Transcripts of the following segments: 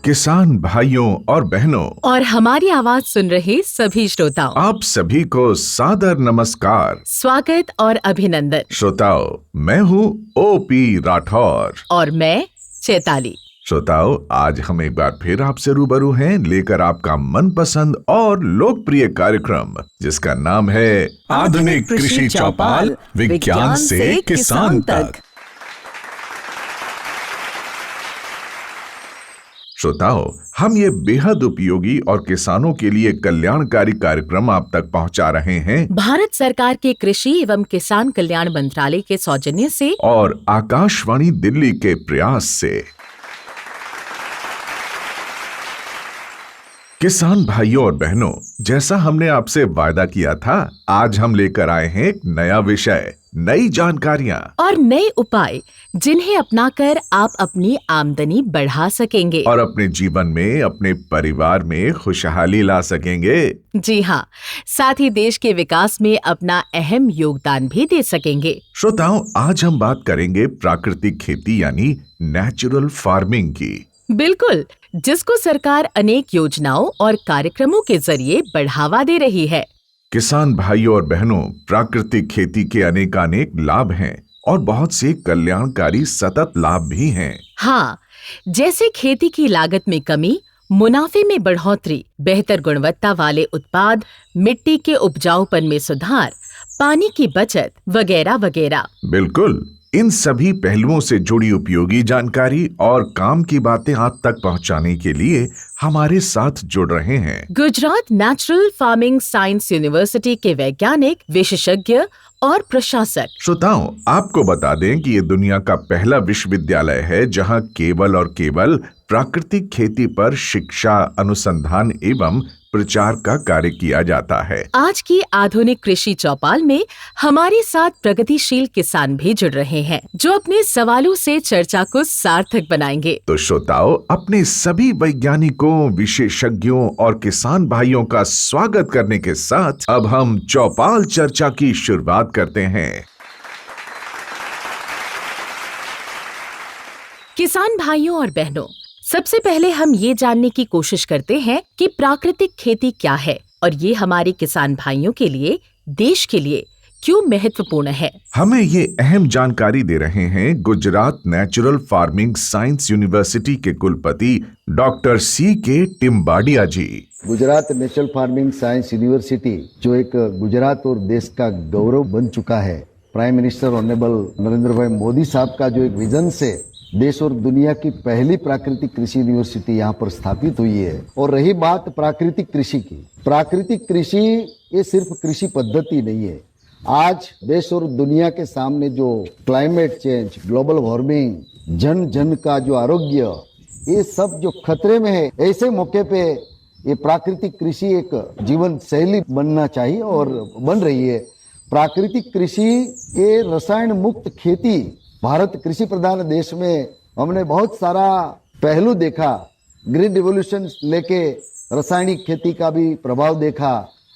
किसान भाइयों और बहनों और हमारी आवाज सुन रहे सभी श्रोताओं, आप सभी को सादर नमस्कार, स्वागत और अभिनंदन। श्रोताओं, मैं हूँ ओपी राठौर और मैं चैताली। श्रोताओं, आज हम एक बार फिर आपसे रूबरू हैं, लेकर आपका मनपसंद और लोकप्रिय कार्यक्रम, जिसका नाम है आधुनिक कृषि चौपाल, विज्ञान से किसान तक। श्रोताओं, हम ये बेहद उपयोगी और किसानों के लिए कल्याणकारी कार्यक्रम आप तक पहुंचा रहे हैं भारत सरकार के कृषि एवं किसान कल्याण मंत्रालय के सौजन्य से और आकाशवाणी दिल्ली के प्रयास से। किसान भाइयों और बहनों, जैसा हमने आपसे वायदा किया था, आज हम लेकर आए हैं एक नया विषय, नई जानकारियां और नए उपाय, जिन्हें अपनाकर आप अपनी आमदनी बढ़ा सकेंगे और अपने जीवन में, अपने परिवार में खुशहाली ला सकेंगे। जी हाँ, साथ ही देश के विकास में अपना अहम योगदान भी दे सकेंगे। श्रोताओं, आज हम बात करेंगे प्राकृतिक खेती यानी नेचुरल फार्मिंग की। बिल्कुल, जिसको सरकार अनेक योजनाओं और कार्यक्रमों के जरिए बढ़ावा दे रही है। किसान भाइयों और बहनों, प्राकृतिक खेती के अनेकानेक लाभ हैं और बहुत से कल्याणकारी सतत लाभ भी हैं। हाँ, जैसे खेती की लागत में कमी, मुनाफे में बढ़ोतरी, बेहतर गुणवत्ता वाले उत्पाद, मिट्टी के उपजाऊपन में सुधार, पानी की बचत वगैरह वगैरह। बिल्कुल, इन सभी पहलुओं से जुड़ी उपयोगी जानकारी और काम की बातें आप तक पहुंचाने के लिए हमारे साथ जुड़ रहे हैं Gujarat natural farming science university के वैज्ञानिक, विशेषज्ञ और प्रशासक। श्रोताओं, आपको बता दें कि ये दुनिया का पहला विश्वविद्यालय है जहां केवल और केवल प्राकृतिक खेती पर शिक्षा, अनुसंधान एवं प्रचार का कार्य किया जाता है। आज की आधुनिक कृषि चौपाल में हमारे साथ प्रगतिशील किसान भी जुड़ रहे हैं, जो अपने सवालों से चर्चा को सार्थक बनाएंगे। तो श्रोताओं, अपने सभी वैज्ञानिकों, विशेषज्ञों और किसान भाइयों का स्वागत करने के साथ अब हम चौपाल चर्चा की शुरुआत करते हैं। किसान भाइयों और बहनों, सबसे पहले हम ये जानने की कोशिश करते हैं कि प्राकृतिक खेती क्या है और ये हमारे किसान भाइयों के लिए, देश के लिए क्यों महत्वपूर्ण है। हमें ये अहम जानकारी दे रहे हैं Gujarat natural farming science university के कुलपति doctor C.K. Timbadia ji. Gujarat natural farming science university जो एक गुजरात और देश का गौरव बन चुका है, प्राइम मिनिस्टर ऑनरेबल नरेंद्र भाई मोदी साहब का जो एक विजन से देश और दुनिया की पहली प्राकृतिक कृषि यूनिवर्सिटी यहाँ पर स्थापित हुई है। और रही बात प्राकृतिक कृषि की, प्राकृतिक कृषि ये सिर्फ कृषि पद्धति नहीं है। आज देश और दुनिया के सामने जो क्लाइमेट चेंज, ग्लोबल वार्मिंग, जन जन का जो आरोग्य, ये सब जो खतरे में है, ऐसे मौके पे ये प्राकृतिक कृषि एक जीवन शैली बनना चाहिए और बन रही है। प्राकृतिक कृषि ये रसायन मुक्त खेती, भारत कृषि प्रधान देश में हमने बहुत सारा पहलू देखा, ग्रीन रिवॉल्यूशन लेके रासायनिक खेती का भी प्रभाव देखा।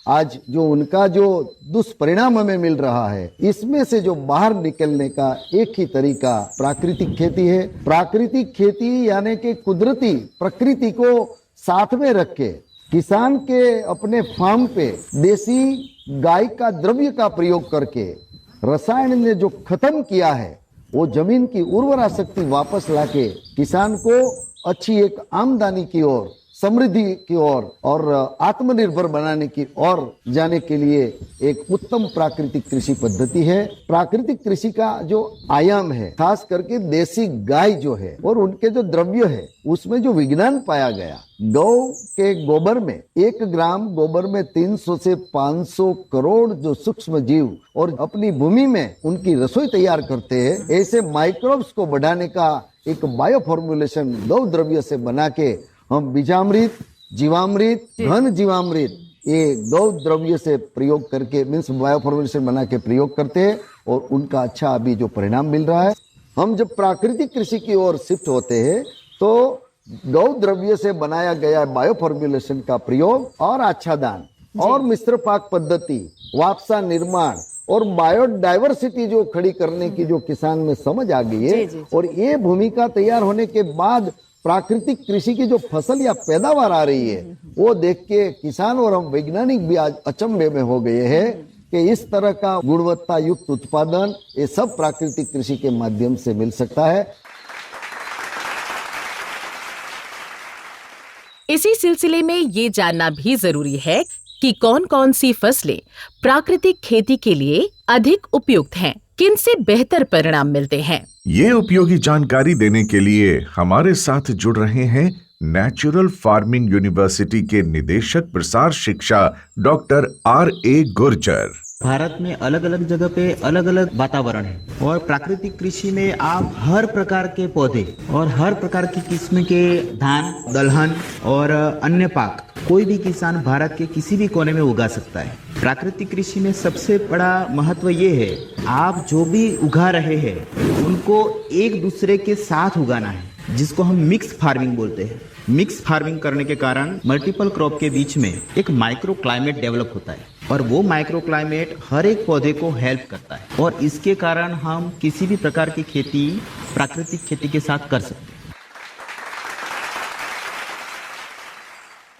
आज जो उनका जो दुष्परिणाम हमें मिल रहा है, इसमें से जो बाहर निकलने का एक ही तरीका प्राकृतिक खेती है। प्राकृतिक खेती यानी कि कुदरती प्रकृति को साथ में रख के किसान के अपने फार्म पे देसी गाय का द्रव्य का प्रयोग करके रसायन ने जो खत्म किया है, वो जमीन की उर्वरा शक्ति वापस लाके किसान को अच्छी एक आमदनी की ओर, समृद्धि की ओर और आत्मनिर्भर बनाने की ओर जाने के लिए एक उत्तम प्राकृतिक कृषि पद्धति है। प्राकृतिक कृषि का जो आयाम है, खास करके देसी गाय जो है और उनके जो द्रव्य है, उसमें जो विज्ञान पाया गया, गौ के गोबर में 1 ग्राम गोबर में 300 से 500 करोड़ जो सूक्ष्म जीव और अपनी भूमि में उनकी रसोई तैयार करते हैं, ऐसे माइक्रोब्स को बढ़ाने का एक बायो फॉर्मुलेशन गौ द्रव्य से बना के हम बीजामृत, जीवामृत, घन जीवामृत ये गौ द्रव्य से प्रयोग करके मीन्स बायो फॉर्मुलेशन बना के प्रयोग करते हैं और उनका अच्छा अभी जो परिणाम मिल रहा है। हम जब प्राकृतिक कृषि की ओर शिफ्ट होते हैं तो गौ द्रव्य से बनाया गया बायो फॉर्मुलेशन का प्रयोग और आच्छादन और मिश्र पाक पद्धति, वापसा निर्माण और बायोडाइवर्सिटी जो खड़ी करने की जो किसान में समझ आ गई है, और ये भूमिका तैयार होने के बाद प्राकृतिक कृषि की जो फसल या पैदावार आ रही है वो देख के किसान और हम वैज्ञानिक भी आज अचंभे में हो गए हैं कि इस तरह का गुणवत्ता युक्त उत्पादन ये सब प्राकृतिक कृषि के माध्यम से मिल सकता है। इसी सिलसिले में ये जानना भी जरूरी है कि कौन कौन सी फसलें प्राकृतिक खेती के लिए अधिक उपयुक्त हैं, किन से बेहतर परिणाम मिलते हैं। ये उपयोगी जानकारी देने के लिए हमारे साथ जुड़ रहे हैं नेचुरल फार्मिंग यूनिवर्सिटी के निदेशक प्रसार शिक्षा डॉक्टर R.A. गुर्जर। भारत में अलग अलग जगह पे अलग अलग वातावरण है और प्राकृतिक कृषि में आप हर प्रकार के पौधे और हर प्रकार की किस्म के धान, दलहन और अन्य पाक कोई भी किसान भारत के किसी भी कोने में उगा सकता है। प्राकृतिक कृषि में सबसे बड़ा महत्व ये है, आप जो भी उगा रहे हैं उनको एक दूसरे के साथ उगाना है, जिसको हम मिक्स फार्मिंग बोलते हैं। मिक्स फार्मिंग करने के कारण मल्टीपल क्रॉप के बीच में एक माइक्रो क्लाइमेट डेवलप होता है और वो माइक्रो क्लाइमेट हर एक पौधे को हेल्प करता है और इसके कारण हम किसी भी प्रकार की खेती प्राकृतिक खेती के साथ कर सकते हैं।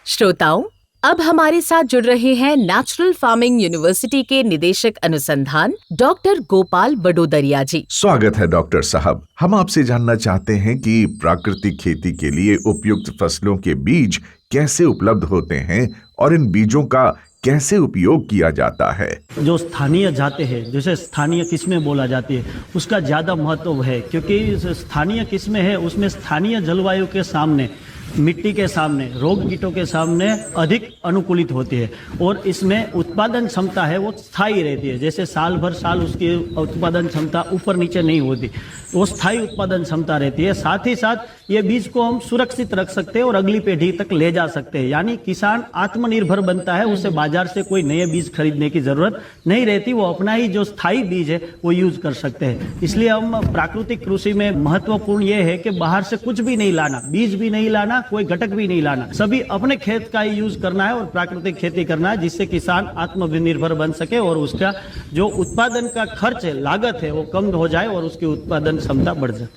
श्रोताओं, अब हमारे साथ जुड़ रहे हैं नेचुरल फार्मिंग यूनिवर्सिटी के निदेशक अनुसंधान डॉक्टर गोपाल वडोदरिया जी। स्वागत है डॉक्टर साहब। हम आपसे जानना चाहते हैं कि प्राकृतिक खेती के लिए उपयुक्त फसलों के बीज कैसे उपलब्ध होते हैं और इन बीजों का कैसे उपयोग किया जाता है। जो स्थानीय जाते हैं, जैसे स्थानीय किस्में बोला जाती है, उसका ज़्यादा महत्व है क्योंकि स्थानीय किस्में है उसमें स्थानीय जलवायु के सामने, मिट्टी के सामने, रोग कीटों के सामने अधिक अनुकूलित होती है और इसमें उत्पादन क्षमता है वो स्थायी रहती है। जैसे साल भर साल उसकी उत्पादन क्षमता ऊपर नीचे नहीं होती, वो स्थायी उत्पादन क्षमता रहती है। साथ ही साथ ये बीज को हम सुरक्षित रख सकते हैं और अगली पीढ़ी तक ले जा सकते हैं, यानी किसान आत्मनिर्भर बनता है, उसे बाजार से कोई नए बीज खरीदने की जरूरत नहीं रहती, वो अपना ही जो स्थायी बीज है वो यूज कर सकते हैं। इसलिए हम प्राकृतिक कृषि में महत्वपूर्ण ये है कि बाहर से कुछ भी नहीं लाना, बीज भी नहीं लाना, कोई घटक भी नहीं लाना, सभी अपने खेत का ही यूज करना है और प्राकृतिक खेती करना है, जिससे किसान आत्मनिर्भर बन सके और उसका जो उत्पादन का खर्च है, लागत है, वो कम हो जाए और उसकी उत्पादन क्षमता बढ़ जाए।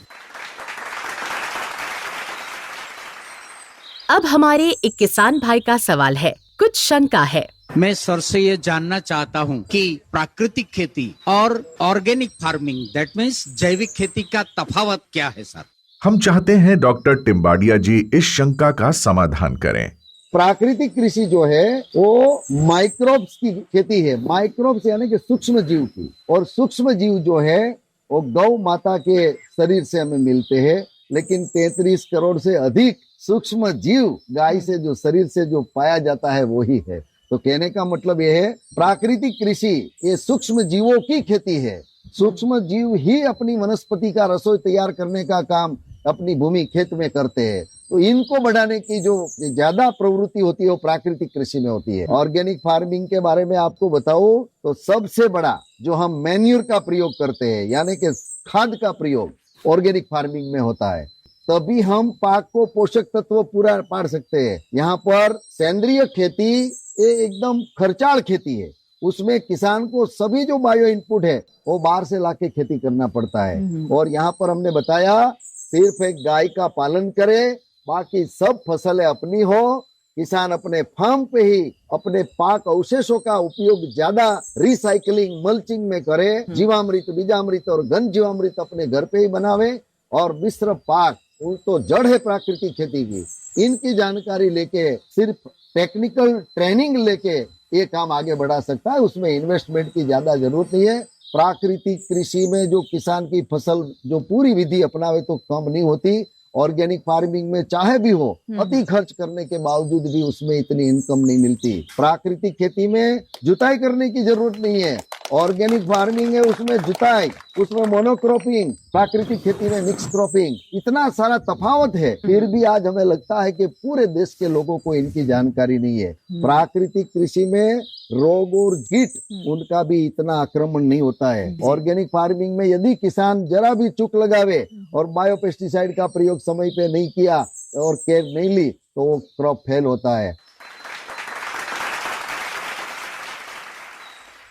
अब हमारे एक किसान भाई का सवाल है, कुछ शंका है। मैं सर से ये जानना चाहता हूँ कि प्राकृतिक खेती और ऑर्गेनिक फार्मिंग दैट मीन्स जैविक खेती का तफावत क्या है सर? हम चाहते हैं डॉक्टर टिम्बाडिया जी इस शंका का समाधान करें। प्राकृतिक कृषि जो है वो माइक्रोब्स की खेती है, माइक्रोब्स यानी कि सूक्ष्म जीव की, और सूक्ष्म जीव जो है वो गौ माता के शरीर से हमें मिलते हैं, लेकिन 33 करोड़ से अधिक सूक्ष्म जीव गाय से जो शरीर से जो पाया जाता है वही है। तो कहने का मतलब यह है प्राकृतिक कृषि ये सूक्ष्म जीवों की खेती है। सूक्ष्म जीव ही अपनी वनस्पति का रसोई तैयार करने का काम अपनी भूमि खेत में करते हैं, तो इनको बढ़ाने की जो ज्यादा प्रवृत्ति होती है वो प्राकृतिक कृषि में होती है। ऑर्गेनिक फार्मिंग के बारे में आपको बताओ तो सबसे बड़ा जो हम मैन्यूर का प्रयोग करते हैं यानी कि खाद का प्रयोग ऑर्गेनिक फार्मिंग में होता है, तभी हम पाक को पोषक तत्व पूरा पा सकते हैं। यहाँ पर सेंद्रिय खेती ये एकदम खर्चाल खेती है, उसमें किसान को सभी जो बायो इनपुट है वो बाहर से लाके खेती करना पड़ता है। और यहाँ पर हमने बताया सिर्फ एक गाय का पालन करे, बाकी सब फसलें अपनी हो, किसान अपने फार्म पे ही अपने पाक अवशेषों का उपयोग ज्यादा रिसाइकलिंग मल्चिंग में करे, जीवामृत, बीजामृत और घन जीवामृत अपने घर पे ही बनावे और मिश्र पाक तो जड़ है प्राकृतिक खेती की, इनकी जानकारी लेके सिर्फ टेक्निकल ट्रेनिंग लेके ये काम आगे बढ़ा सकता है। उसमें इन्वेस्टमेंट की ज्यादा जरूरत नहीं है। प्राकृतिक कृषि में जो किसान की फसल जो पूरी विधि अपनावे तो कम नहीं होती। ऑर्गेनिक फार्मिंग में चाहे भी हो अति खर्च करने के बावजूद भी उसमें इतनी इनकम नहीं मिलती। प्राकृतिक खेती में जुताई करने की जरूरत नहीं है, ऑर्गेनिक फार्मिंग है उसमें जुताई, उसमें मोनोक्रॉपिंग, प्राकृतिक खेती में मिक्स क्रॉपिंग, इतना सारा तफावत है। फिर भी आज हमें लगता है कि पूरे देश के लोगों को इनकी जानकारी नहीं है। प्राकृतिक कृषि में रोग और कीट उनका भी इतना आक्रमण नहीं होता है। ऑर्गेनिक फार्मिंग में यदि किसान जरा भी चूक लगावे और बायोपेस्टिसाइड का प्रयोग समय पे नहीं किया और केयर नहीं ली तो वो क्रॉप फेल होता है।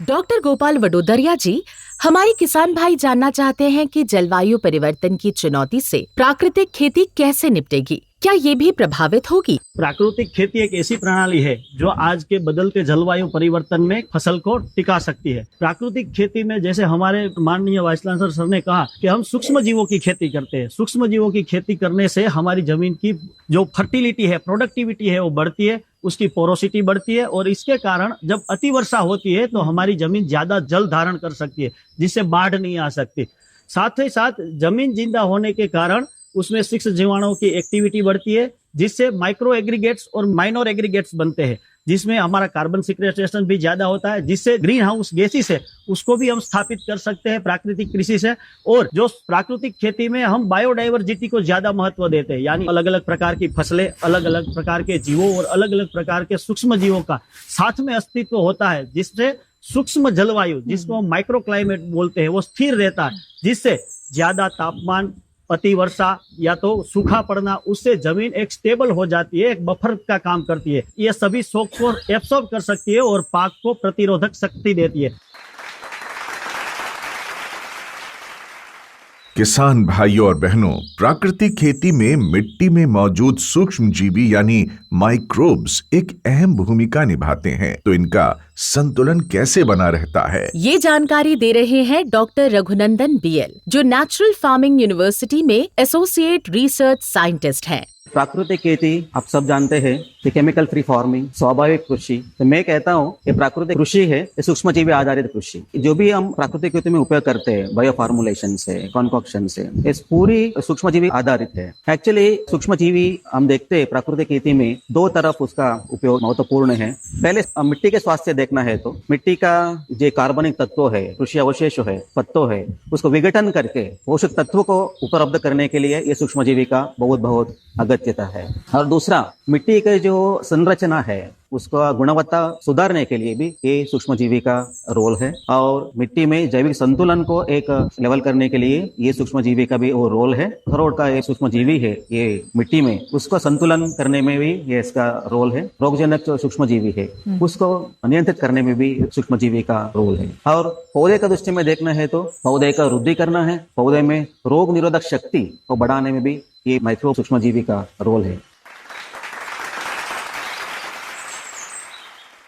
डॉक्टर गोपाल वडोदरिया जी, हमारे किसान भाई जानना चाहते हैं कि जलवायु परिवर्तन की चुनौती से प्राकृतिक खेती कैसे निपटेगी। क्या ये भी प्रभावित होगी? प्राकृतिक खेती एक ऐसी प्रणाली है जो आज के बदलते जलवायु परिवर्तन में फसल को टिका सकती है। प्राकृतिक खेती में जैसे हमारे माननीय वाइस चांसलर सर ने कहा कि हम सूक्ष्म जीवों की खेती करते हैं। सूक्ष्म जीवों की खेती करने से हमारी जमीन की जो फर्टिलिटी है, प्रोडक्टिविटी है, वो बढ़ती है, उसकी पोरोसिटी बढ़ती है और इसके कारण जब अतिवर्षा होती है तो हमारी जमीन ज्यादा जल धारण कर सकती है, जिससे बाढ़ नहीं आ सकती। साथ ही साथ जमीन जिंदा होने के कारण उसमें सूक्ष्म जीवाणुओं की एक्टिविटी बढ़ती है, जिससे माइक्रो एग्रीगेट्स और माइनर एग्रीगेट्स बनते हैं, जिसमें हमारा कार्बन सिक्वेस्ट्रेशन भी ज्यादा होता है, जिससे ग्रीन हाउस गैसेस है उसको भी हम स्थापित कर सकते हैं प्राकृतिक कृषि से। और जो प्राकृतिक खेती में हम बायोडाइवर्सिटी को ज्यादा महत्व देते हैं, यानी अलग अलग प्रकार की फसलें, अलग अलग प्रकार के जीवों और अलग अलग प्रकार के सूक्ष्म जीवों का साथ में अस्तित्व होता है, जिससे सूक्ष्म जलवायु, जिसको हम माइक्रो क्लाइमेट बोलते हैं, वो स्थिर रहता है, जिससे ज्यादा तापमान, अतिवर्षा या तो सूखा पड़ना, उससे जमीन एक स्टेबल हो जाती है, एक बफर का काम करती है। ये सभी शॉक को एब्सॉर्ब कर सकती है और पाक को प्रतिरोधक शक्ति देती है। किसान भाइयों और बहनों, प्राकृतिक खेती में मिट्टी में मौजूद सूक्ष्म जीवी यानी माइक्रोब्स एक अहम भूमिका निभाते हैं। तो इनका संतुलन कैसे बना रहता है, ये जानकारी दे रहे हैं डॉक्टर रघुनंदन BL, जो नेचुरल फार्मिंग यूनिवर्सिटी में एसोसिएट रिसर्च साइंटिस्ट हैं। प्राकृतिक खेती आप सब जानते हैं कि केमिकल फ्री फार्मिंग, स्वाभाविक कृषि। तो मैं कहता हूँ कि प्राकृतिक कृषि है ये सूक्ष्म जीवी आधारित कृषि। जो भी हम प्राकृतिक खेती में उपयोग करते हैं, बायो फार्मुलेशन से, कॉन्कॉक्शन से, इस पूरी सूक्ष्म जीवी आधारित है। एक्चुअली सूक्ष्म जीवी हम देखते हैं प्राकृतिक खेती में दो तरफ उसका उपयोग महत्वपूर्ण है। पहले मिट्टी के स्वास्थ्य देखना है तो मिट्टी का जो कार्बनिक तत्व है, कृषि अवशेष है, पत्तों है, उसको विघटन करके पोषक तत्व को उपलब्ध करने के लिए ये सूक्ष्म जीवी का बहुत अगत्यता है। और दूसरा, मिट्टी के जो संरचना है उसका गुणवत्ता सुधारने के लिए भी ये सूक्ष्म जीवी का रोल है। और मिट्टी में जैविक संतुलन को एक लेवल करने के लिए ये सूक्ष्म जीवी का भी वो रोल है। खरोट का एक सूक्ष्म जीवी है ये मिट्टी में, उसको संतुलन करने में भी ये इसका रोल है। रोगजनक जो सूक्ष्म जीवी है उसको नियंत्रित करने में भी सूक्ष्म जीवी का रोल है। और पौधे का दृष्टि में देखना है तो पौधे का वृद्धि करना है, पौधे में रोग निरोधक शक्ति को बढ़ाने में भी ये माइक्रो सूक्ष्म जीवी का रोल है।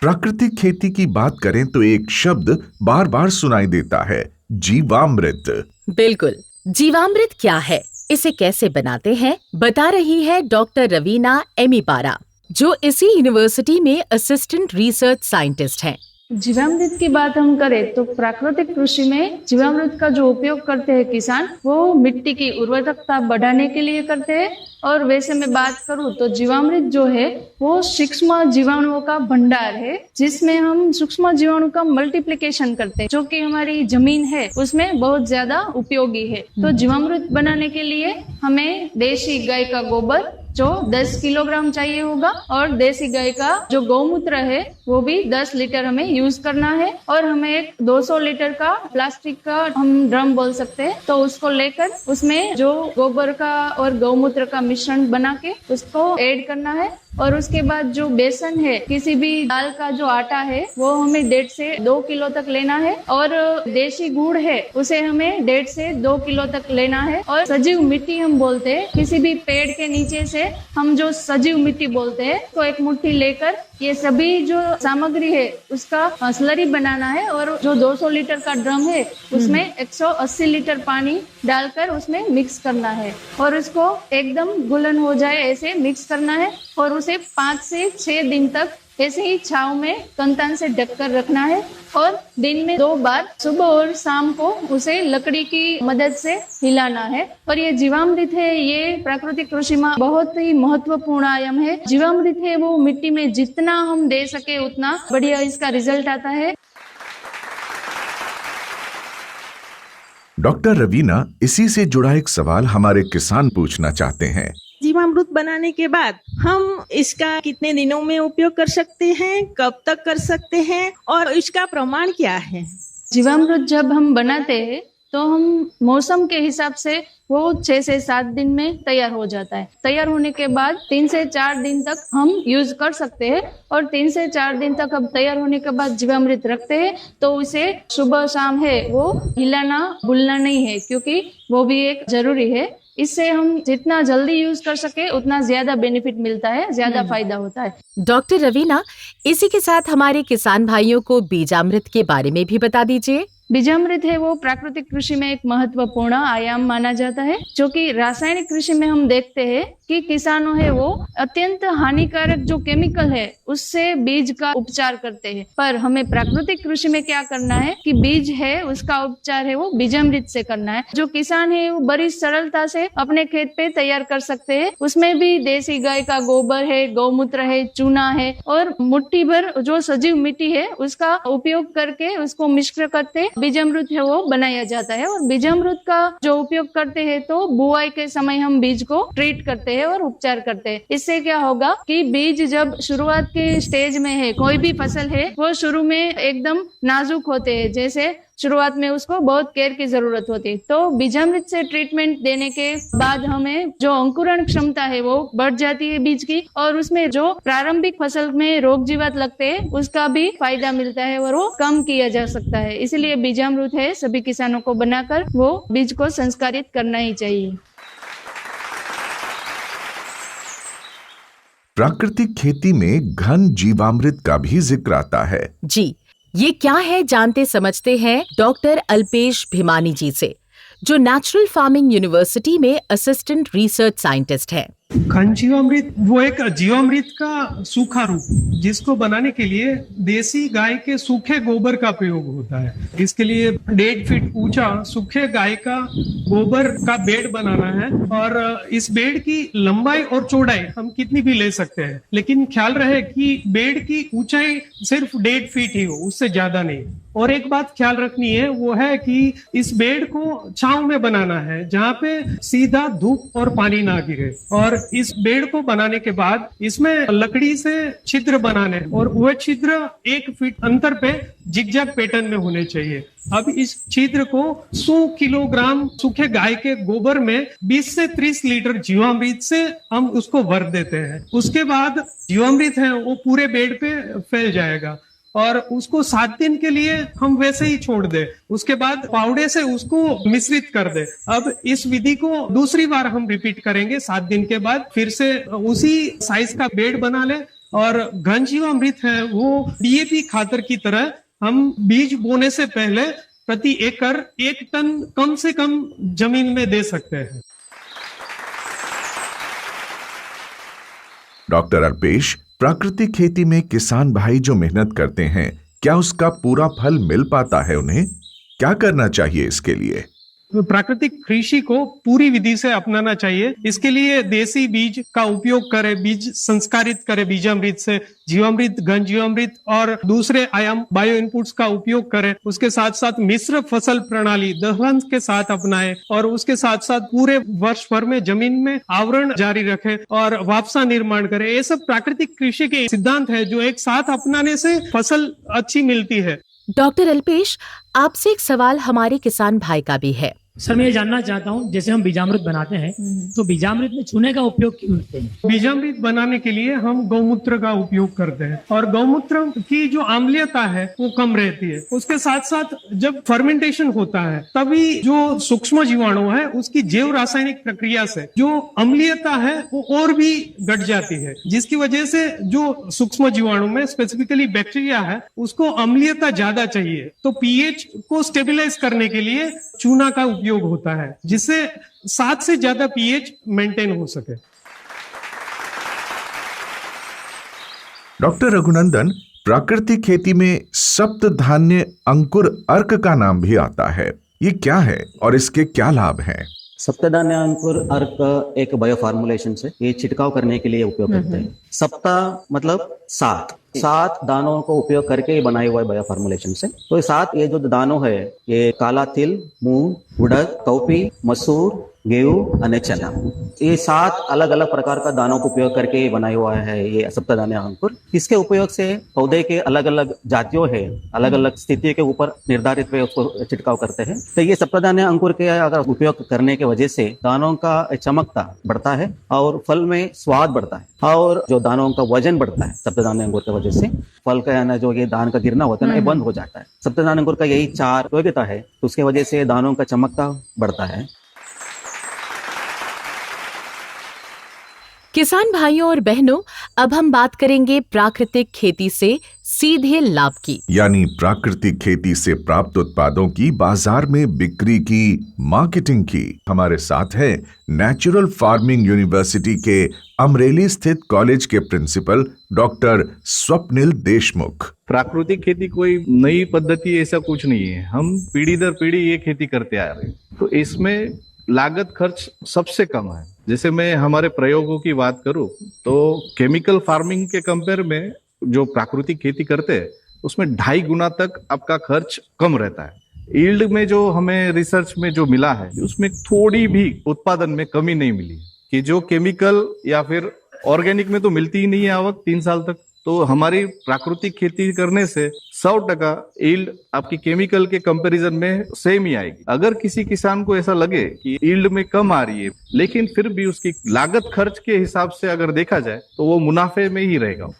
प्राकृतिक खेती की बात करें तो एक शब्द बार बार सुनाई देता है, जीवामृत। बिल्कुल, जीवामृत क्या है, इसे कैसे बनाते हैं, बता रही है डॉक्टर रवीना एमीपारा, जो इसी यूनिवर्सिटी में असिस्टेंट रिसर्च साइंटिस्ट हैं। जीवामृत की बात हम करें तो प्राकृतिक कृषि में जीवामृत का जो उपयोग करते हैं किसान, वो मिट्टी की उर्वरकता बढ़ाने के लिए करते हैं। और वैसे मैं बात करूं तो जीवामृत जो है वो सूक्ष्म जीवाणुओं का भंडार है, जिसमें हम सूक्ष्म जीवाणु का मल्टीप्लिकेशन करते हैं, जो कि हमारी जमीन है उसमें बहुत ज्यादा उपयोगी है। तो जीवामृत बनाने के लिए हमें देशी गाय का गोबर जो 10 किलोग्राम चाहिए होगा, और देसी गाय का जो गौमूत्र है वो भी 10 लीटर हमें यूज करना है। और हमें एक 200 लीटर का प्लास्टिक का हम ड्रम बोल सकते हैं, तो उसको लेकर उसमें जो गोबर का और गौमूत्र का मिश्रण बना के उसको ऐड करना है। और उसके बाद जो बेसन है, किसी भी दाल का जो आटा है वो हमें 1.5 से 2 किलो तक लेना है। और देशी गुड़ है उसे हमें 1.5 से 2 किलो तक लेना है। और सजीव मिट्टी हम बोलते हैं, किसी भी पेड़ के नीचे से हम जो सजीव मिट्टी बोलते हैं, तो एक मुट्ठी लेकर ये सभी जो सामग्री है उसका स्लरी बनाना है। और जो 200 लीटर का ड्रम है उसमें 180 लीटर पानी डालकर उसमें मिक्स करना है। और उसको एकदम घुलन हो जाए ऐसे मिक्स करना है। और उसे 5 से 6 दिन तक ऐसे ही छांव में कंतान से ढककर रखना है। और दिन में 2 बार, सुबह और शाम को, उसे लकड़ी की मदद से हिलाना है। और ये जीवामृत है, ये प्राकृतिक कृषि में बहुत ही महत्वपूर्ण आयाम है। जीवामृत है वो मिट्टी में जितना हम दे सके उतना बढ़िया इसका रिजल्ट आता है। डॉक्टर रवीना, इसी से जुड़ा एक सवाल हमारे किसान पूछना चाहते हैं। जीवामृत बनाने के बाद हम इसका कितने दिनों में उपयोग कर सकते हैं, कब तक कर सकते हैं और इसका प्रमाण क्या है? जीवामृत जब हम बनाते हैं तो हम मौसम के हिसाब से वो 6 से 7 दिन में तैयार हो जाता है। तैयार होने के बाद 3 से 4 दिन तक हम यूज कर सकते हैं। और 3 से 4 दिन तक अब तैयार होने के बाद जीवामृत रखते हैं तो उसे सुबह शाम है वो हिलाना भूलना नहीं है, क्योंकि वो भी एक जरूरी है। इससे हम जितना जल्दी यूज कर सके उतना ज्यादा बेनिफिट मिलता है, ज्यादा फायदा होता है। डॉक्टर रवीना, इसी के साथ हमारे किसान भाइयों को बीजामृत के बारे में भी बता दीजिए। बीजामृत है वो प्राकृतिक कृषि में एक महत्वपूर्ण आयाम माना जाता है, जो कि रासायनिक कृषि में हम देखते हैं कि किसानों है वो अत्यंत हानिकारक जो केमिकल है उससे बीज का उपचार करते हैं। पर हमें प्राकृतिक कृषि में क्या करना है कि बीज है उसका उपचार है वो बीजामृत से करना है। जो किसान है वो बड़ी सरलता से अपने खेत पे तैयार कर सकते हैं। उसमें भी देसी गाय का गोबर है, गौमूत्र है, चूना है और मुट्ठी भर जो सजीव मिट्टी है उसका उपयोग करके उसको मिश्र करते बीजामृत है वो बनाया जाता है। और बीजामृत का जो उपयोग करते हैं तो बुआई के समय हम बीज को ट्रीट करते हैं और उपचार करते हैं। इससे क्या होगा कि बीज जब शुरुआत के स्टेज में है, कोई भी फसल है वो शुरू में एकदम नाजुक होते हैं, जैसे शुरुआत में उसको बहुत केयर की जरूरत होती है। तो बीजामृत से ट्रीटमेंट देने के बाद हमें जो अंकुरण क्षमता है वो बढ़ जाती है बीज की, और उसमें जो प्रारंभिक फसल में रोग जीवात लगते हैं उसका भी फायदा मिलता है और वो कम किया जा सकता है। इसलिए बीजामृत है सभी किसानों को बनाकर वो बीज को संस्कारित करना ही चाहिए। प्राकृतिक खेती में घन जीवामृत का भी जिक्र आता है। जी, ये क्या है जानते समझते हैं डॉक्टर अल्पेश भिमानी जी से, जो नेचुरल फार्मिंग यूनिवर्सिटी में असिस्टेंट रिसर्च साइंटिस्ट है। घन जीवामृत वो एक जीवामृत का सूखा रूप जिसको बनाने के लिए देसी गाय के सूखे गोबर का प्रयोग होता है। इसके लिए 1.5 फीट ऊंचा सूखे गाय का गोबर का बेड बनाना है, और इस बेड की लंबाई और चौड़ाई हम कितनी भी ले सकते हैं, लेकिन ख्याल रहे कि बेड की ऊंचाई सिर्फ 1.5 फीट ही हो, उससे ज्यादा नहीं। और एक बात ख्याल रखनी है वो है कि इस बेड को छांव में बनाना है जहाँ पे सीधा धूप और पानी ना गिरे। और इस बेड को बनाने के बाद इसमें लकड़ी से छिद्र बनाने, और वह छिद्र 1 फीट अंतर पे जिगजैग पैटर्न में होने चाहिए। अब इस छिद्र को 100 किलोग्राम सूखे गाय के गोबर में 20 से 30 लीटर जीवामृत से हम उसको भर देते हैं। उसके बाद जीवामृत है वो पूरे बेड पे फैल जाएगा, और उसको 7 दिन के लिए हम वैसे ही छोड़ दे। उसके बाद पाउडर से उसको मिश्रित कर दे। अब इस विधि को दूसरी बार हम रिपीट करेंगे 7 दिन के बाद, फिर से उसी साइज का बेड बना ले। और घन जीवामृत है वो डीएपी खातर की तरह हम बीज बोने से पहले प्रति एकड़ 1 टन कम से कम जमीन में दे सकते हैं। डॉक्टर अल्पेश, प्राकृतिक खेती में किसान भाई जो मेहनत करते हैं, क्या उसका पूरा फल मिल पाता है उन्हें? क्या करना चाहिए इसके लिए? प्राकृतिक कृषि को पूरी विधि से अपनाना चाहिए। इसके लिए देसी बीज का उपयोग करें, बीज संस्कारित करें बीजामृत से, जीवामृत, घन जीवामृत और दूसरे आयाम बायो इनपुट्स का उपयोग करें। उसके साथ साथ मिश्र फसल प्रणाली दलहन के साथ अपनाएं, और उसके साथ साथ पूरे वर्ष भर में जमीन में आवरण जारी रखें और वापसा निर्माण करें। ये सब प्राकृतिक कृषि के सिद्धांत है जो एक साथ अपनाने से फसल अच्छी मिलती है। डॉक्टर अल्पेश, आपसे एक सवाल हमारे किसान भाई का भी है। सर, मैं ये जानना चाहता हूँ, जैसे हम बीजामृत बनाते हैं तो बीजामृत में चूने का उपयोग क्यों करते हैं? बीजामृत बनाने के लिए हम गौमूत्र का उपयोग करते हैं, और गौमूत्र की जो अम्लीयता है वो कम रहती है। उसके साथ साथ जब फर्मेंटेशन होता है तभी जो सूक्ष्म जीवाणु है उसकी जैव रासायनिक प्रक्रिया से जो अम्लीयता है वो और भी घट जाती है, जिसकी वजह से जो सूक्ष्म जीवाणु में स्पेसिफिकली बैक्टीरिया है उसको अम्लीयता ज्यादा चाहिए। तो पीएच को स्टेबलाइज करने के लिए चूना का उपयोग होता है, जिससे 7 से ज्यादा पीएच मेंटेन हो सके। डॉक्टर रघुनंदन, प्राकृतिक खेती में सप्त धान्य अंकुर अर्क का नाम भी आता है, ये क्या है और इसके क्या लाभ हैं? सप्तधान्य अंकुर अर्क एक बायो फार्मुलेशन से ये छिड़काव करने के लिए उपयोग करते हैं। सप्ता मतलब 7 दानों को उपयोग करके ये बनाए हुआ है बायो फार्मुलेशन से। तो ये 7 ये जो दानों है ये काला तिल, मूंग, उड़द, कौपी, मसूर, गेहूं और चना, ये 7 अलग अलग प्रकार का दानों को उपयोग करके बनाया हुआ है ये सप्तधान्य अंकुर। इसके उपयोग से पौधे के अलग अलग जातियों है, अलग अलग स्थिति के ऊपर निर्धारित पे उसको छिड़काव करते हैं। तो ये सप्तधान्य अंकुर के अगर उपयोग करने की वजह से दानों का चमकता बढ़ता है और फल में स्वाद बढ़ता है, और जो दानों का वजन बढ़ता है सप्तधान्य अंकुर की वजह से फल का यानी जो ये दान का गिरना होता है ना, ये बंद हो जाता है। सप्तधान्य अंकुर का यही 4 उपयोगिता है, तो उसके वजह से दानों का चमकता बढ़ता है। किसान भाइयों और बहनों, अब हम बात करेंगे प्राकृतिक खेती से सीधे लाभ की, यानी प्राकृतिक खेती से प्राप्त उत्पादों की बाजार में बिक्री की, मार्केटिंग की। हमारे साथ है नेचुरल फार्मिंग यूनिवर्सिटी के अमरेली स्थित कॉलेज के प्रिंसिपल डॉक्टर स्वप्निल देशमुख। प्राकृतिक खेती कोई नई पद्धति ऐसा कुछ नहीं है, हम पीढ़ी दर पीढ़ी ये खेती करते आ रहे हैं, तो इसमें लागत खर्च सबसे कम है। जैसे मैं हमारे प्रयोगों की बात करूं तो केमिकल फार्मिंग के कंपेयर में जो प्राकृतिक खेती करते हैं उसमें 2.5 गुना तक आपका खर्च कम रहता है। यील्ड में जो हमें रिसर्च में जो मिला है उसमें थोड़ी भी उत्पादन में कमी नहीं मिली, कि जो केमिकल या फिर ऑर्गेनिक में तो मिलती ही नहीं है आवक 3 साल तक, तो हमारी प्राकृतिक खेती करने से 100% यील्ड आपकी केमिकल के कंपैरिजन में सेम ही आएगी। अगर किसी किसान को ऐसा लगे कि यील्ड में कम आ रही है लेकिन फिर भी उसकी लागत खर्च के हिसाब से अगर देखा जाए तो वो मुनाफे में ही रहेगा।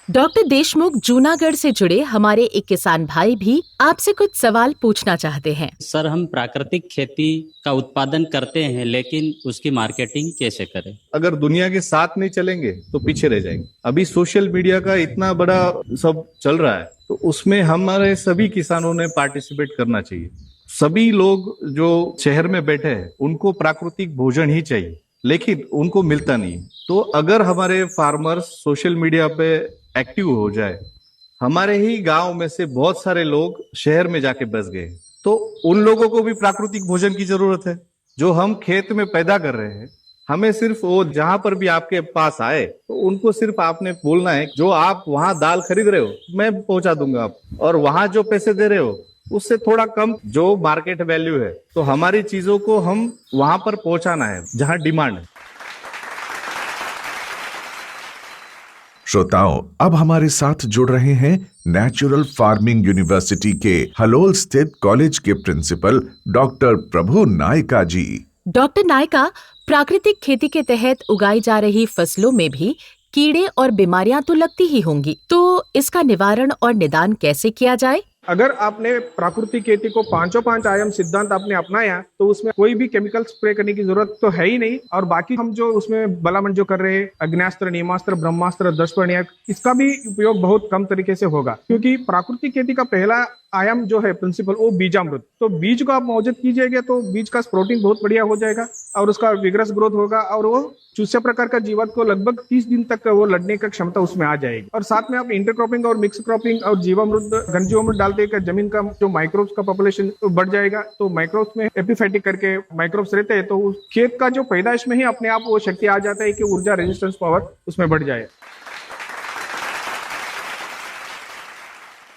डॉक्टर देशमुख, जूनागढ़ से जुड़े हमारे एक किसान भाई भी आपसे कुछ सवाल पूछना चाहते हैं। सर, हम प्राकृतिक खेती का उत्पादन करते हैं लेकिन उसकी मार्केटिंग कैसे करें? अगर दुनिया के साथ नहीं चलेंगे तो पीछे रह जाएंगे। अभी सोशल मीडिया का इतना बड़ा सब चल रहा है तो उसमें हमारे सभी किसानों ने पार्टिसिपेट करना चाहिए। सभी लोग जो शहर में बैठे हैं उनको प्राकृतिक भोजन ही चाहिए लेकिन उनको मिलता नहीं। तो अगर हमारे फार्मर्स सोशल मीडिया पे एक्टिव हो जाए, हमारे ही गांव में से बहुत सारे लोग शहर में जाके बस गए, तो उन लोगों को भी प्राकृतिक भोजन की जरूरत है। जो हम खेत में पैदा कर रहे हैं, हमें सिर्फ वो जहां पर भी आपके पास आए तो उनको सिर्फ आपने बोलना है, जो आप वहां दाल खरीद रहे हो मैं पहुंचा दूंगा आप, और वहां जो पैसे दे रहे हो उससे थोड़ा कम जो मार्केट वैल्यू है, तो हमारी चीजों को हम वहां पर पहुंचाना है जहां डिमांड है। श्रोताओं, अब हमारे साथ जुड़ रहे हैं नेचुरल फार्मिंग यूनिवर्सिटी के हलोल स्थित कॉलेज के प्रिंसिपल डॉक्टर प्रभु नायका जी। डॉक्टर नायका, प्राकृतिक खेती के तहत उगाई जा रही फसलों में भी कीड़े और बीमारियां तो लगती ही होंगी, तो इसका निवारण और निदान कैसे किया जाए? अगर आपने प्राकृतिक खेती को 5 आयाम सिद्धांत आपने अपनाया तो उसमें कोई भी केमिकल स्प्रे करने की जरूरत तो है ही नहीं, और बाकी हम जो उसमें भलामण जो कर रहे हैं अग्न्यास्त्र, नीमास्त्र, ब्रह्मास्त्र, दशपर्णिक, इसका भी उपयोग बहुत कम तरीके से होगा, क्योंकि प्राकृतिक खेती का पहला आयाम जो है प्रिंसिपल वो बीजामृत। तो बीज को आप मौजूद कीजिएगा तो बीज का प्रोटीन बहुत बढ़िया हो जाएगा और उसका विग्रस ग्रोथ होगा और वो चूसे प्रकार का जीवात को लगभग 30 दिन तक वो लड़ने का क्षमता उसमें आ जाएगी। और साथ में आप इंटरक्रॉपिंग और मिक्स क्रॉपिंग और जीवामृत, घन जीवामृत डाल देकर जमीन का जो माइक्रोब्स का पॉपुलेशन बढ़ जाएगा। तो माइक्रोब्स में एपिफाइटिक करके माइक्रोब्स रहते हैं तो उस खेत का जो पैदाइश में ही अपने आप वो शक्ति आ जाता है कि ऊर्जा रेजिस्टेंस पावर उसमें बढ़ जाए।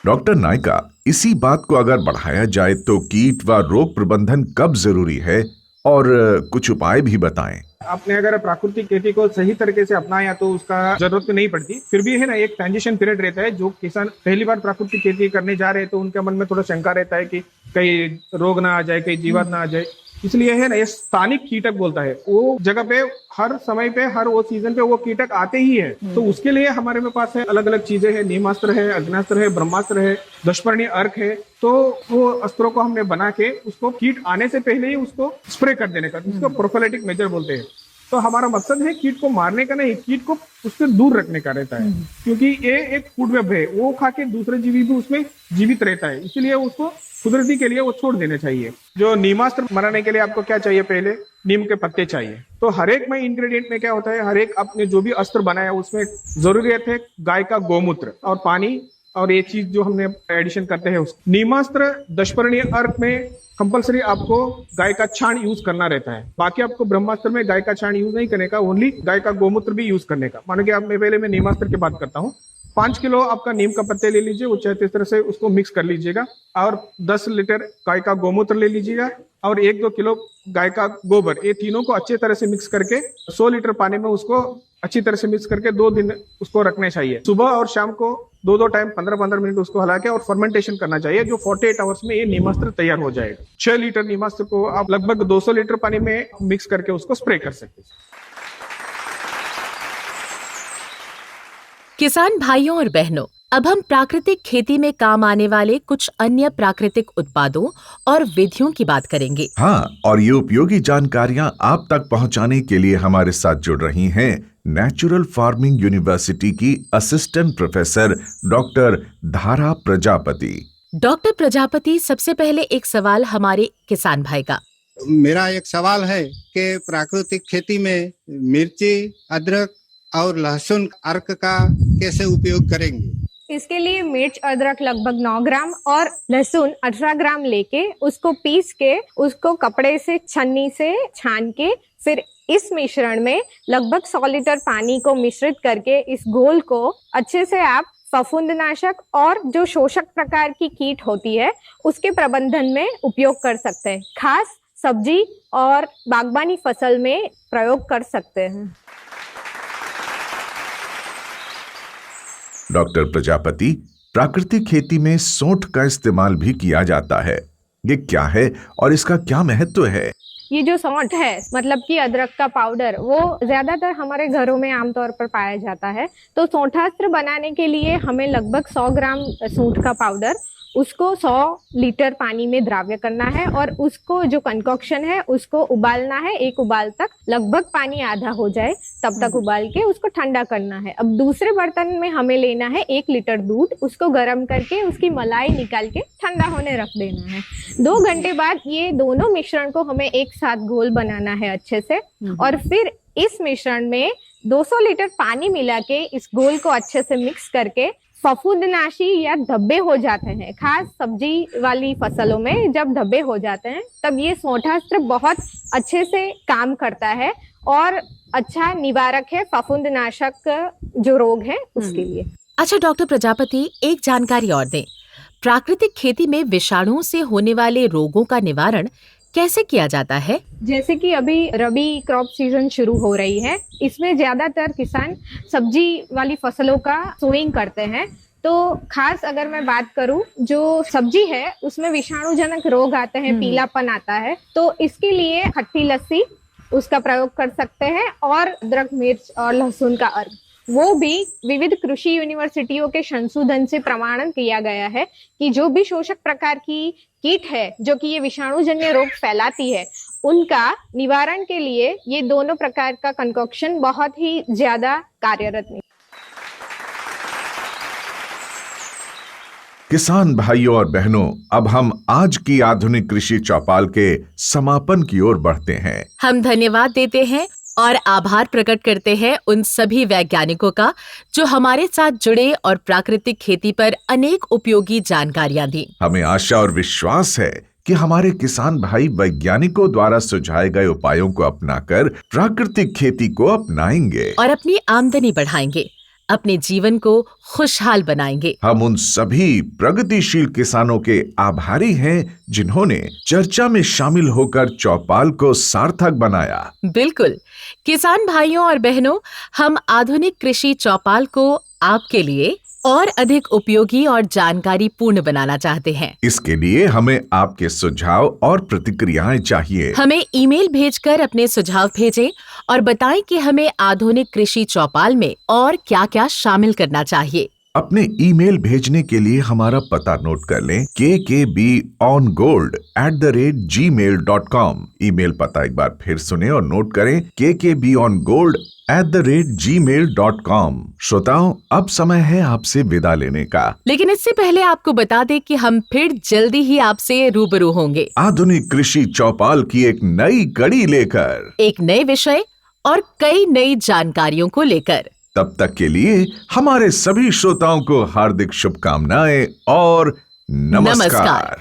डॉक्टर नायका, इसी बात को अगर बढ़ाया जाए तो कीट व रोग प्रबंधन कब जरूरी है और कुछ उपाय भी बताएं। आपने अगर प्राकृतिक खेती को सही तरीके से अपनाया तो उसका जरूरत नहीं पड़ती, फिर भी है ना एक ट्रांजिशन पीरियड रहता है। जो किसान पहली बार प्राकृतिक खेती करने जा रहे हैं तो उनके मन में थोड़ा शंका रहता है कि कहीं रोग ना आ जाए, कहीं जीवात ना आ जाए, इसलिए है ना ये स्थानिक कीटक बोलता है, वो जगह पे हर समय पे हर वो सीजन पे वो कीटक आते ही है। तो उसके लिए हमारे में पास है अलग अलग चीजें हैं, नीमास्त्र है, अग्नास्त्र है, ब्रह्मास्त्र है, दशपर्णी अर्क है। तो वो अस्त्रों को हमने बना के उसको कीट आने से पहले ही उसको स्प्रे कर देने का, उसको प्रोफिलैटिक मेजर बोलते हैं। तो हमारा मकसद है कीट को मारने का नहीं, कीट को उससे दूर रखने का रहता है, क्योंकि ये एक फूड वेब है, वो खा के दूसरे जीवी भी उसमें जीवित रहता है, इसलिए उसको कुदरती के लिए वो छोड़ देने चाहिए। जो नीमास्त्र मराने के लिए आपको क्या चाहिए, पहले नीम के पत्ते चाहिए। तो हर एक में इंग्रेडिएंट में क्या होता है, हर एक आपने जो भी अस्त्र बनाया उसमें जरूरियत है गाय का गोमूत्र और पानी, और ये चीज जो हमने एडिशन करते हैं उस नीमास्त्र दशपर्णी अर्क में कंपलसरी आपको गाय का छाण यूज करना रहता है। बाकी आपको ब्रह्मास्त्र में गाय का छाण यूज नहीं करने का, ओनली गाय का गोमूत्र भी यूज करने का। मानो कि आप पहले मैं नीमास्त्र की बात करता हूँ। 5 किलो आपका नीम का पत्ते ले लीजिए, वो इस तरह से उसको मिक्स कर लीजिएगा, और 10 लीटर गाय का गोमूत्र ले लीजिएगा और 1-2 किलो गाय का गोबर, ये तीनों को अच्छे तरह से मिक्स करके 100 लीटर पानी में उसको अच्छी तरह से मिक्स करके 2 दिन उसको रखने चाहिए। सुबह और शाम को 2-2 टाइम 15-15 मिनट उसको हला के और फर्मेंटेशन करना चाहिए, जो 48 आवर्स में ये नीमास्त्र तैयार हो जाएगा। 6 लीटर नीमास्त्र को आप लगभग 200 लीटर पानी में मिक्स करके उसको स्प्रे कर सकते हैं। किसान भाइयों और बहनों, अब हम प्राकृतिक खेती में काम आने वाले कुछ अन्य प्राकृतिक उत्पादों और विधियों की बात करेंगे। हाँ, और ये उपयोगी जानकारियां आप तक पहुंचाने के लिए हमारे साथ जुड़ रही हैं नेचुरल फार्मिंग यूनिवर्सिटी की असिस्टेंट प्रोफेसर डॉक्टर धारा प्रजापति। डॉक्टर प्रजापति, सबसे पहले एक सवाल हमारे किसान भाई का। मेरा एक सवाल है कि प्राकृतिक खेती में मिर्ची, अदरक और लहसुन अर्क का कैसे उपयोग करेंगे? इसके लिए मिर्च अदरक लगभग 9 ग्राम और लहसुन 18 ग्राम लेके उसको पीस के उसको कपड़े से छन्नी से छान के फिर इस मिश्रण में लगभग 100 लीटर पानी को मिश्रित करके इस घोल को अच्छे से आप फफूंदनाशक और जो शोषक प्रकार की कीट होती है उसके प्रबंधन में उपयोग कर सकते हैं। खास सब्जी और बागबानी फसल में प्रयोग कर सकते हैं। डॉक्टर प्रजापति, प्राकृतिक खेती में सोंठ का इस्तेमाल भी किया जाता है। ये क्या है और इसका क्या महत्व है? ये जो सौंठ है मतलब कि अदरक का पाउडर, वो ज्यादातर हमारे घरों में आमतौर पर पाया जाता है। तो सौंठास्त्र बनाने के लिए हमें लगभग 100 ग्राम सौंठ का पाउडर उसको 100 लीटर पानी में द्राव्य करना है और उसको जो कंकॉक्शन है उसको उबालना है। एक उबाल तक, लगभग पानी आधा हो जाए तब तक उबाल के उसको ठंडा करना है। अब दूसरे बर्तन में हमें लेना है 1 लीटर दूध, उसको गर्म करके उसकी मलाई निकाल के ठंडा होने रख देना है। 2 घंटे बाद ये दोनों मिश्रण को हमें एक साथ घोल बनाना है अच्छे से और फिर इस मिश्रण में 200 लीटर पानी मिला के इस घोल को अच्छे से मिक्स करके फफूंदनाशी या धब्बे हो जाते हैं, खास सब्जी वाली फसलों में जब धब्बे हो जाते हैं तब ये सौंठास्त्र बहुत अच्छे से काम करता है और अच्छा निवारक है फफूंदनाशक जो रोग है उसके लिए। अच्छा डॉक्टर प्रजापति, एक जानकारी और दें। प्राकृतिक खेती में विषाणुओं से होने वाले रोगों का निवारण कैसे किया जाता है? जैसे कि अभी रबी क्रॉप सीजन शुरू हो रही है, इसमें ज्यादातर किसान सब्जी वाली फसलों का सोइंग करते हैं। तो खास अगर मैं बात करूं, जो सब्जी है उसमें विषाणुजनक रोग आते हैं, पीलापन आता है, तो इसके लिए खट्टी लस्सी उसका प्रयोग कर सकते हैं और अदरक, मिर्च और लहसुन का अर्क, वो भी विविध कृषि यूनिवर्सिटियों के संशोधन से प्रमाणन किया गया है कि जो भी शोषक प्रकार की कीट है जो कि ये विषाणुजन्य रोग फैलाती है, उनका निवारण के लिए ये दोनों प्रकार का कंकॉक्शन बहुत ही ज्यादा कार्यरत है। किसान भाइयों और बहनों, अब हम आज की आधुनिक कृषि चौपाल के समापन की ओर बढ़ते हैं। हम धन्यवाद देते हैं और आभार प्रकट करते हैं उन सभी वैज्ञानिकों का जो हमारे साथ जुड़े और प्राकृतिक खेती पर अनेक उपयोगी जानकारियां दी। हमें आशा और विश्वास है कि हमारे किसान भाई वैज्ञानिकों द्वारा सुझाए गए उपायों को अपनाकर प्राकृतिक खेती को अपनाएंगे और अपनी आमदनी बढ़ाएंगे, अपने जीवन को खुशहाल बनाएंगे। हम उन सभी प्रगतिशील किसानों के आभारी हैं जिन्होंने चर्चा में शामिल होकर चौपाल को सार्थक बनाया। बिल्कुल किसान भाइयों और बहनों, हम आधुनिक कृषि चौपाल को आपके लिए और अधिक उपयोगी और जानकारी पूर्ण बनाना चाहते हैं। इसके लिए हमें आपके सुझाव और प्रतिक्रियाएं चाहिए। हमें ईमेल भेजकर अपने सुझाव भेजें और बताएं कि हमें आधुनिक कृषि चौपाल में और क्या-क्या शामिल करना चाहिए। अपने ईमेल भेजने के लिए हमारा पता नोट कर लें, kkbongold@gmail.com। ईमेल पता एक बार फिर सुने और नोट करें, kkbongold@gmail.com। श्रोताओं, अब समय है आपसे विदा लेने का, लेकिन इससे पहले आपको बता दें कि हम फिर जल्दी ही आपसे रूबरू होंगे आधुनिक कृषि चौपाल की एक नई कड़ी लेकर, एक नए विषय और कई नई जानकारियों को लेकर। तब तक के लिए हमारे सभी श्रोताओं को हार्दिक शुभकामनाएं और नमस्कार।